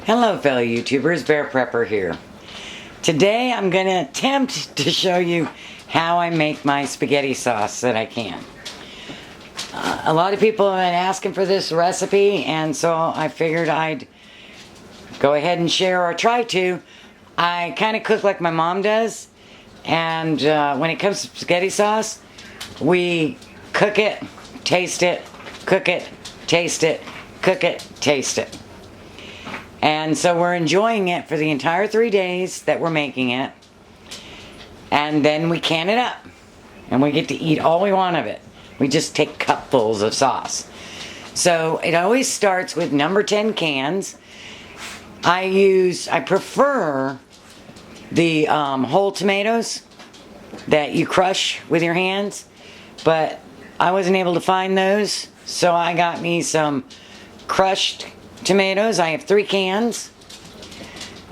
Hello fellow YouTubers, Bear Prepper here. Today I'm going to attempt to show you how I make my spaghetti sauce that I can. A lot of people have been asking for this recipe, and so I figured I'd go ahead and share, or try to. I kind of cook like my mom does, and when it comes to spaghetti sauce, we cook it, taste it, cook it, taste it, cook it, taste it. And so we're enjoying it for the entire 3 days that we're making it. And then we can it up. And we get to eat all we want of it. We just take cupfuls of sauce. So it always starts with number 10 cans. I prefer the whole tomatoes that you crush with your hands. But I wasn't able to find those. So I got me some crushed tomatoes. I have 3 cans.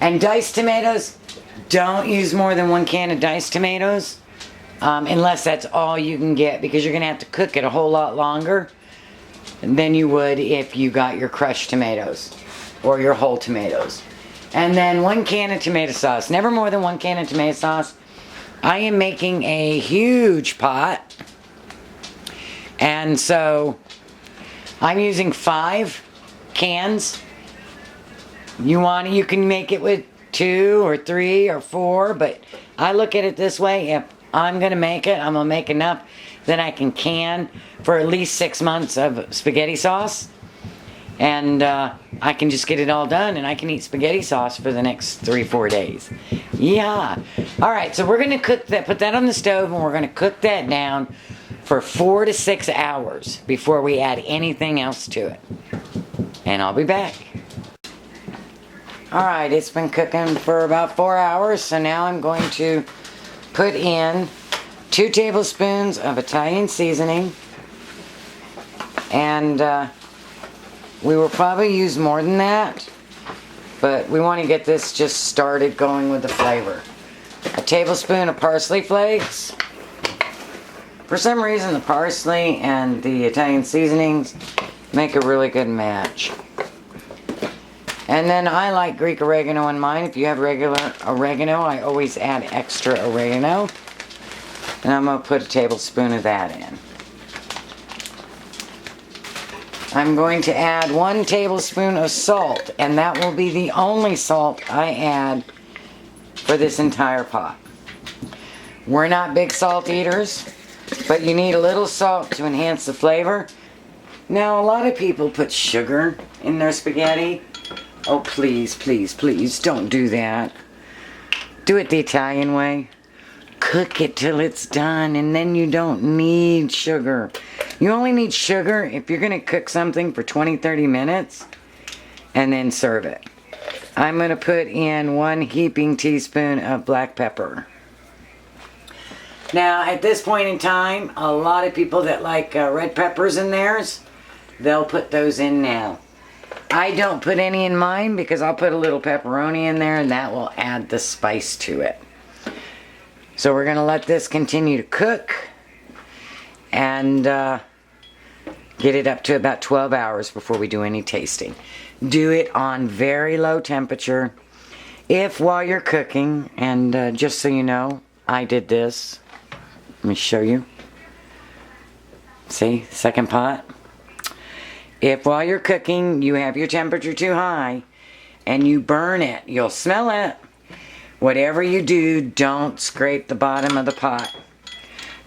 And diced tomatoes, don't use more than 1 can of diced tomatoes unless that's all you can get, because you're going to have to cook it a whole lot longer than you would if you got your crushed tomatoes or your whole tomatoes. And then 1 can of tomato sauce. Never more than 1 can of tomato sauce. I am making a huge pot, and so I'm using 5 cans. You can make it with 2 or 3 or 4, but I look at it this way: if I'm gonna make it, I'm gonna make enough that I can for at least 6 months of spaghetti sauce, and I can just get it all done, and I can eat spaghetti sauce for the next 3-4 days. Yeah. All right, so we're gonna cook that, put that on the stove, and we're gonna cook that down for 4 to 6 hours before we add anything else to it. And I'll be back. Alright, it's been cooking for about 4 hours, so now I'm going to put in 2 tablespoons of Italian seasoning. And we will probably use more than that, but we want to get this just started going with the flavor. A tablespoon of parsley flakes. For some reason, the parsley and the Italian seasonings make a really good match. And then I like Greek oregano in mine. If you have regular oregano, I always add extra oregano. And I'm going to put a tablespoon of that in. I'm going to add 1 tablespoon of salt, and that will be the only salt I add for this entire pot. We're not big salt eaters, but you need a little salt to enhance the flavor. Now, a lot of people put sugar in their spaghetti. Oh, please, please, please, don't do that. Do it the Italian way. Cook it till it's done, and then you don't need sugar. You only need sugar if you're going to cook something for 20-30 minutes and then serve it. I'm going to put in 1 heaping teaspoon of black pepper. Now, at this point in time, a lot of people that like red peppers in theirs, they'll put those in now. I don't put any in mine because I'll put a little pepperoni in there, and that will add the spice to it. So we're going to let this continue to cook and get it up to about 12 hours before we do any tasting. Do it on very low temperature. If while you're cooking, and just so you know, I did this. Let me show you. See, second pot. If while you're cooking you have your temperature too high and you burn it, you'll smell it. Whatever you do, don't scrape the bottom of the pot.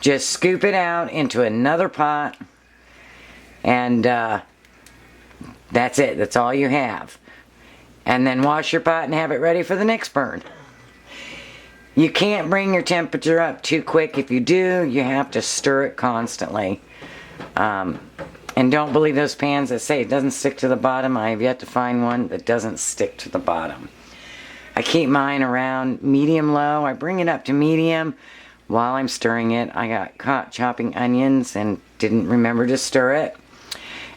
Just scoop it out into another pot, and that's it. That's all you have. And then wash your pot and have it ready for the next burn. You can't bring your temperature up too quick. If you do, you have to stir it constantly. And don't believe those pans that say it doesn't stick to the bottom. I have yet to find one that doesn't stick to the bottom. I keep mine around medium-low. I bring it up to medium while I'm stirring it. I got caught chopping onions and didn't remember to stir it.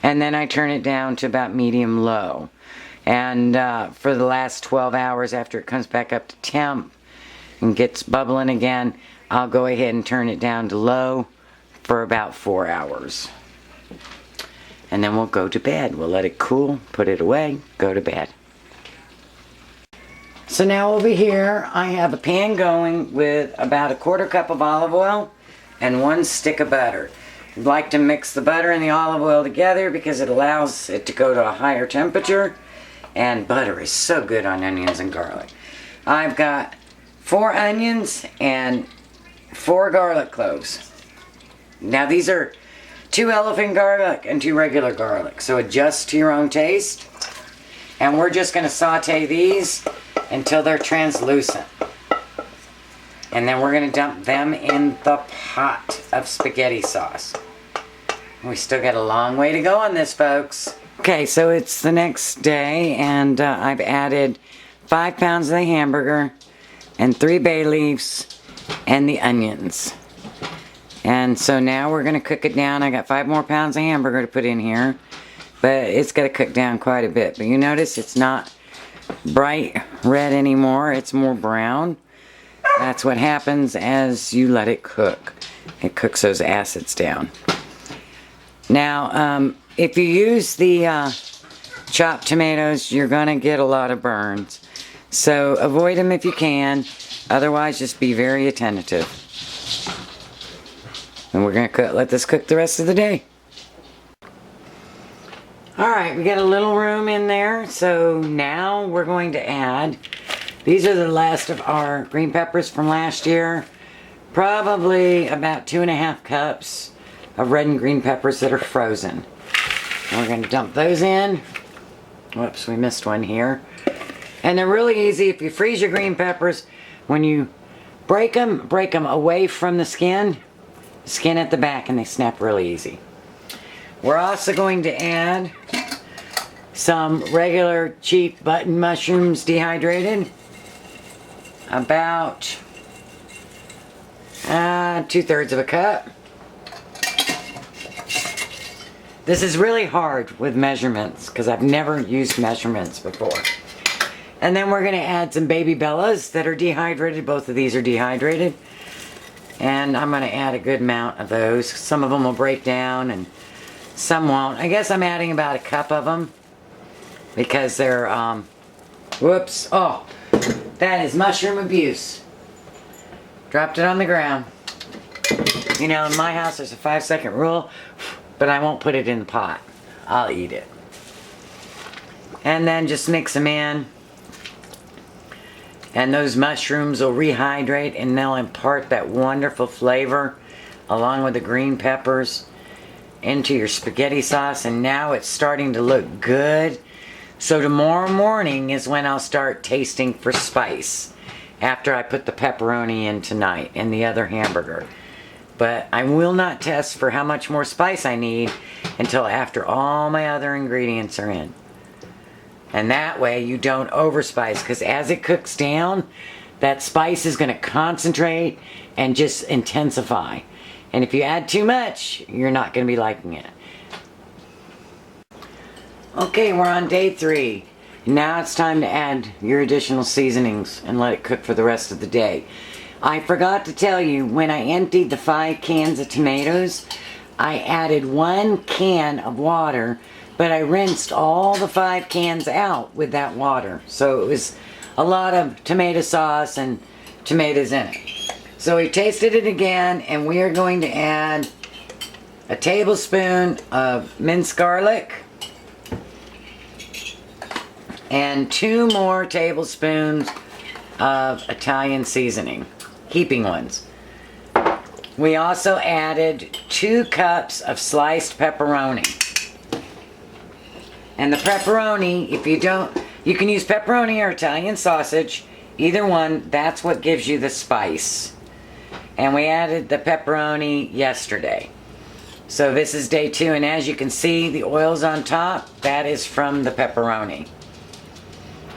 And then I turn it down to about medium-low. And for the last 12 hours after it comes back up to temp and gets bubbling again, I'll go ahead and turn it down to low for about 4 hours. And then we'll go to bed. We'll let it cool, put it away, go to bed. So now over here, I have a pan going with about 1/4 cup of olive oil and 1 stick of butter. I'd like to mix the butter and the olive oil together because it allows it to go to a higher temperature, and butter is so good on onions and garlic. I've got 4 onions and 4 garlic cloves. Now these are 2 elephant garlic and 2 regular garlic, so adjust to your own taste. And we're just going to saute these until they're translucent. And then we're going to dump them in the pot of spaghetti sauce. We still got a long way to go on this, folks. Okay, so it's the next day, and I've added 5 pounds of the hamburger and 3 bay leaves and the onions. And so now we're going to cook it down. I got 5 more pounds of hamburger to put in here, but it's got to cook down quite a bit. But you notice it's not bright red anymore. It's more brown. That's what happens as you let it cook. It cooks those acids down. Now, if you use the chopped tomatoes, you're going to get a lot of burns. So avoid them if you can. Otherwise, just be very attentive. And we're going to let this cook the rest of the day. Alright, we got a little room in there. So now we're going to add, these are the last of our green peppers from last year. Probably about 2.5 cups of red and green peppers that are frozen. And we're going to dump those in. Whoops, we missed one here. And they're really easy. If you freeze your green peppers, when you break them away from the skin at the back, and they snap really easy. We're also going to add some regular cheap button mushrooms dehydrated. About 2/3 of a cup. This is really hard with measurements because I've never used measurements before. And then we're going to add some baby bellas that are dehydrated. Both of these are dehydrated. And I'm going to add a good amount of those. Some of them will break down and some won't. I guess I'm adding about 1 cup of them because they're, whoops. Oh, that is mushroom abuse. Dropped it on the ground. You know, in my house there's a 5-second rule, but I won't put it in the pot. I'll eat it. And then just mix them in. And those mushrooms will rehydrate and they'll impart that wonderful flavor along with the green peppers into your spaghetti sauce. And now it's starting to look good. So tomorrow morning is when I'll start tasting for spice after I put the pepperoni in tonight and the other hamburger. But I will not test for how much more spice I need until after all my other ingredients are in. And that way you don't overspice, because as it cooks down, that spice is going to concentrate and just intensify. And if you add too much, you're not going to be liking it. Okay, we're on day 3. Now it's time to add your additional seasonings and let it cook for the rest of the day. I forgot to tell you, when I emptied the 5 cans of tomatoes, I added 1 can of water, but I rinsed all the 5 cans out with that water. So it was a lot of tomato sauce and tomatoes in it. So we tasted it again, and we are going to add a tablespoon of minced garlic and 2 more tablespoons of Italian seasoning, heaping ones. We also added 2 cups of sliced pepperoni. And the pepperoni, if you don't, you can use pepperoni or Italian sausage, either one. That's what gives you the spice. And we added the pepperoni yesterday. So this is day 2, and as you can see, the oil's on top. That is from the pepperoni.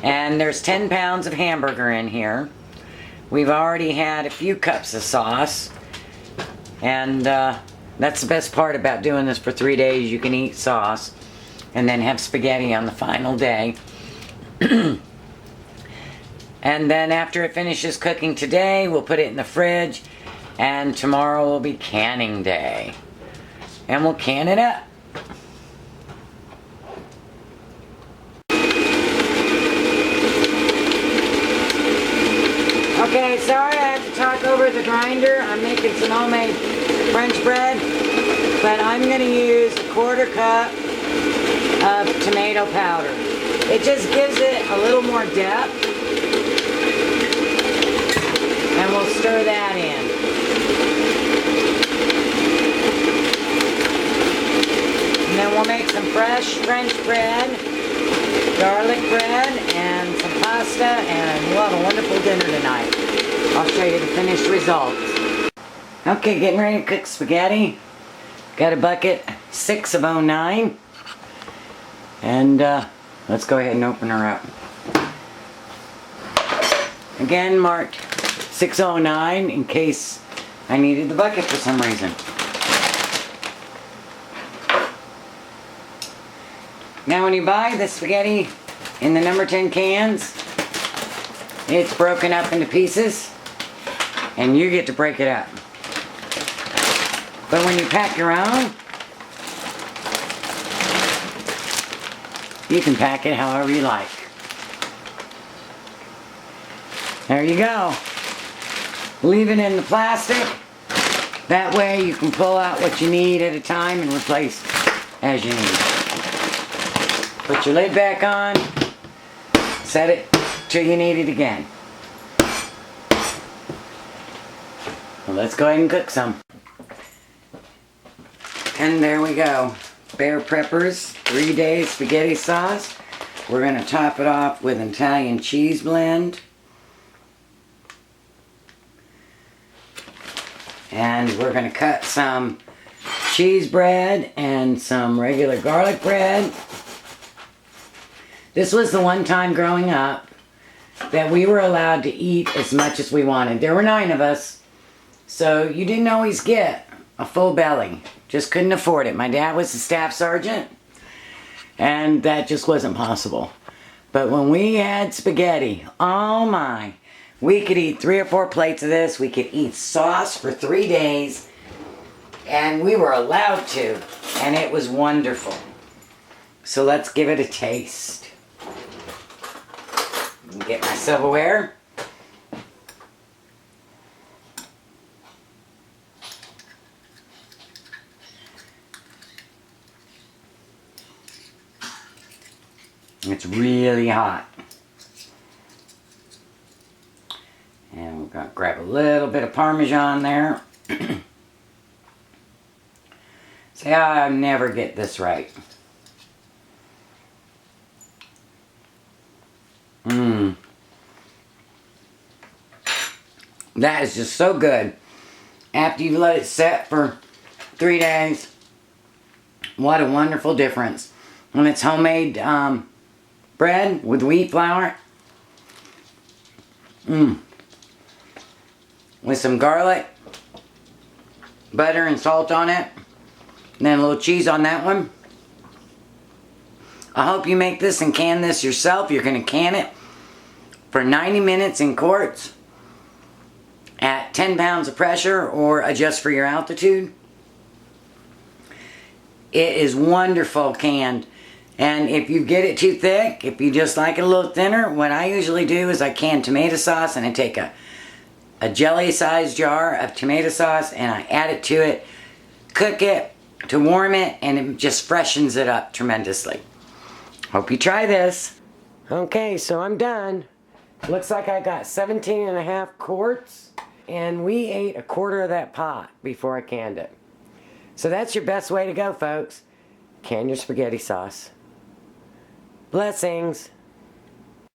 And there's 10 pounds of hamburger in here. We've already had a few cups of sauce. And that's the best part about doing this for 3 days. You can eat sauce and then have spaghetti on the final day. And then after it finishes cooking today, we'll put it in the fridge, and tomorrow will be canning day. And we'll can it up. Okay, sorry I have to talk over the grinder. I'm making some homemade French bread, but I'm going to use a 1/4 cup of tomato powder. It just gives it a little more depth, and we'll stir that in. And then we'll make some fresh French bread, garlic bread, and some pasta, and we'll have a wonderful dinner tonight. I'll show you the finished results. Okay, getting ready to cook spaghetti. Got a bucket 6 of 09. And let's go ahead and open her up. Again, marked 609 in case I needed the bucket for some reason. Now when you buy the spaghetti in the number 10 cans, it's broken up into pieces and you get to break it up. But when you pack your own, you can pack it however you like. There you go. Leave it in the plastic. That way you can pull out what you need at a time and replace as you need. Put your lid back on. Set it till you need it again. Well, let's go ahead and cook some. And there we go. Bexar Prepper's 3-day spaghetti sauce. We're going to top it off with an Italian cheese blend. And we're going to cut some cheese bread and some regular garlic bread. This was the one time growing up that we were allowed to eat as much as we wanted. There were 9 of us, so you didn't always get a full belly. Just couldn't afford it. My dad was a staff sergeant, and that just wasn't possible. But when we had spaghetti, oh my, we could eat 3 or 4 plates of this. We could eat sauce for 3 days, and we were allowed to, and it was wonderful. So let's give it a taste. Get my silverware. It's really hot. And we're going to grab a little bit of Parmesan there. See, I never get this right. That is just so good. After you've let it set for 3 days, what a wonderful difference. When it's homemade bread with wheat flour. With some garlic, butter and salt on it. And then a little cheese on that one. I hope you make this and can this yourself. You're going to can it for 90 minutes in quarts at 10 pounds of pressure or adjust for your altitude. It is wonderful canned. And if you get it too thick, if you just like it a little thinner, what I usually do is I can tomato sauce and I take a jelly-sized jar of tomato sauce and I add it to it, cook it to warm it, and it just freshens it up tremendously. Hope you try this. Okay, so I'm done. Looks like I got 17.5 quarts, and we ate 1/4 of that pot before I canned it. So that's your best way to go, folks. Can your spaghetti sauce. Blessings.